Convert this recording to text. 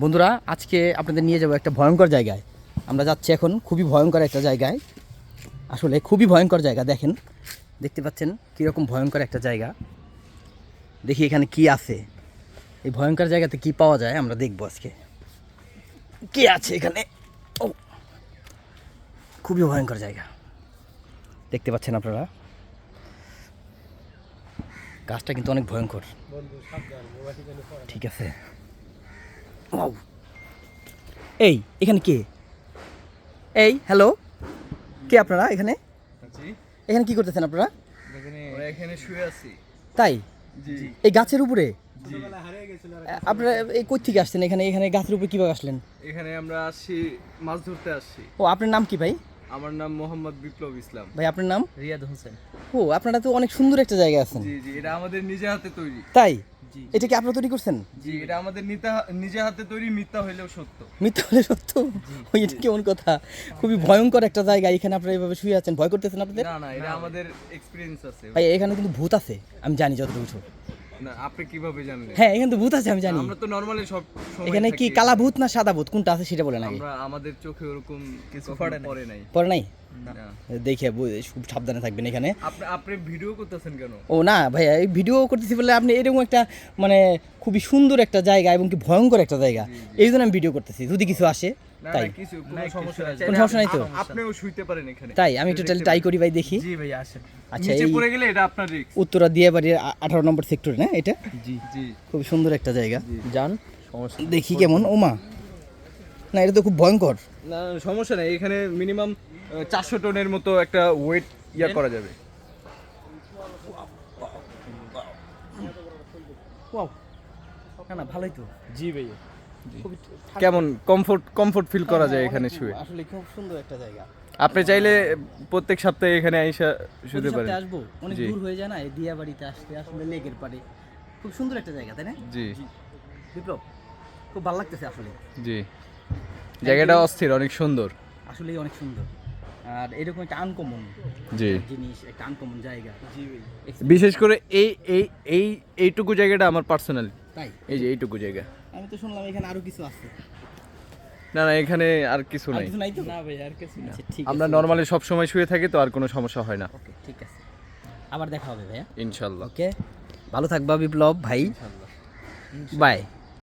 বন্ধুরা আজকে আপনাদের নিয়ে যাব একটা ভয়ঙ্কর জায়গায়। আমরা যাচ্ছি এখন খুবই ভয়ঙ্কর একটা জায়গায়। আসলে খুবই ভয়ঙ্কর জায়গা, দেখেন, দেখতে পাচ্ছেন কীরকম ভয়ঙ্কর একটা জায়গা। দেখি এখানে কি আছে, এই ভয়ঙ্কর জায়গাতে কি পাওয়া যায় আমরা দেখব আজকে। কি আছে এখানে? ও, খুবই ভয়ঙ্কর জায়গা, দেখতে পাচ্ছেন আপনারা। গাছটা কিন্তু অনেক ভয়ঙ্কর। ঠিক আছে। ওয়াও, এই এখানে কে? এই হ্যালো, কে আপনারা এখানে? এখানে কি করতেছেন আপনারা? এখানে শুয়ে আছি। তাই? জি এই গাছের উপরে? জি। আপনারা এই কই থেকে আসছেন? এখানে এখানে গাছের উপরে কিভাবে আসলেন? এখানে আমরা আসছি, মাছ ধরতে আসছি। ও, আপনার নাম কি ভাই? আমার নাম মোহাম্মদ বিপ্লব ইসলাম। ভাই আপনার নাম? রিয়াদ হোসেন। ও, আপনারা তো অনেক সুন্দর একটা জায়গায় আছেন। জি জি, এটা আমাদের নিজে হাতে তৈরি। তাই? জি। এটা কি আপনারা তৈরি করছেন? জি, এটা আমাদের নিজে হাতে তৈরি, মিথ্যা হইলেও সত্য। মিথ্যা হলে সত্য? ওই, এটা কেমন কথা? খুবই ভয়ঙ্কর একটা জায়গা, এখানে আপনারা এইভাবে শুয়ে আছেন, ভয় করতেছেন আপনাদের? না না, এটা আমাদের এক্সপেরিয়েন্স আছে। ভাই এখানে কিন্তু ভূত আছে, আমি জানি যতটুকু। না, আপনি কিভাবে জানলেন? হ্যাঁ, এখানে তো ভূত আছে, আমি জানি। আমরা তো নরমালি সব সময় এখানে কি থাকি। কালা ভূত না সাদা ভূত, কোনটা আছে সেটা বলেন আগে। আমরা আমাদের চোখে ওরকম কিছু পড়ে নাই। পরে নাই? না। দেখে খুব সাবধানে থাকবেন এখানে। আপনি ভিডিও করতেছেন কেন? ও না ভাইয়া, এই ভিডিও করতেছি বলে আপনি এরকম একটা মানে খুবই সুন্দর একটা জায়গা এবং কি ভয়ঙ্কর একটা জায়গা, এই জন্য আমি ভিডিও করতেছি, যদি কিছু আসে না তাই। না, কিছু কোনো সমস্যা নাই। কোনো সমস্যা নাই তো? আপনিও শুইতে পারেন এখানে। তাই আমি একটু ট্রাই করি ভাই, দেখি। জি ভাই আসেন। আচ্ছা, নিচে এই পড়ে গেলে এটা আপনার রিস্ক। উত্তরা দিয়াবাড়ির 18 নম্বর সেক্টরে না এটা? জি জি। খুব সুন্দর একটা জায়গা। যান, সমস্যা নেই। দেখি কেমন। ওমা, না এটা তো খুব ভয়ঙ্কর। না সমস্যা নেই, এখানে মিনিমাম 400 টনের মতো একটা ওয়েট করা যাবে। ওয়াও, না না ভালোই তো। জি ভাইয়া। খুবই কেমন কমফোর্ট ফিল করা যায় এখানে শুয়ে? আসলে খুব সুন্দর একটা জায়গা। আপনি চাইলে প্রত্যেক সপ্তাহে এখানে আইসা শুতে প্রতি পারেন। সপ্তাহে আসবো, অনেক জি। দূর হয়ে যায় না এই দিয়াবাড়িতে আসতে, আসলে লেকের পাড়ে। খুব সুন্দর একটা জায়গা, তাই না জি বিপ্লব? খুব ভালো লাগতেছে আসলে। জি, জায়গাটা অস্থির, অনেক সুন্দর। আসলেই অনেক সুন্দর, আর এরকম একটা আনকমন জি, জিনিস, একটা আনকমন জায়গা। জি ভাই, বিশেষ করে এই এই এই এইটুকু জায়গাটা আমার পার্সোনাল। তাই? এই যে এইটুকু জায়গা। আমি তো শুনলাম এখানে আরো কিছু আছে। না না, এখানে আর কিছু আর নাই। কিছু নাই তো? না ভাই, আর কিছু না। আচ্ছা, ঠিক আমরা আছে। নর্মালি সব সময় শুয়ে থাকি, তো আর কোনো সমস্যা হয় না। ওকে, ঠিক আছে, আবার দেখা হবে ভাইয়া। ইনশাল্লাহ। ওকে, ভালো থাকবা বিপ্লব ভাই, বাই।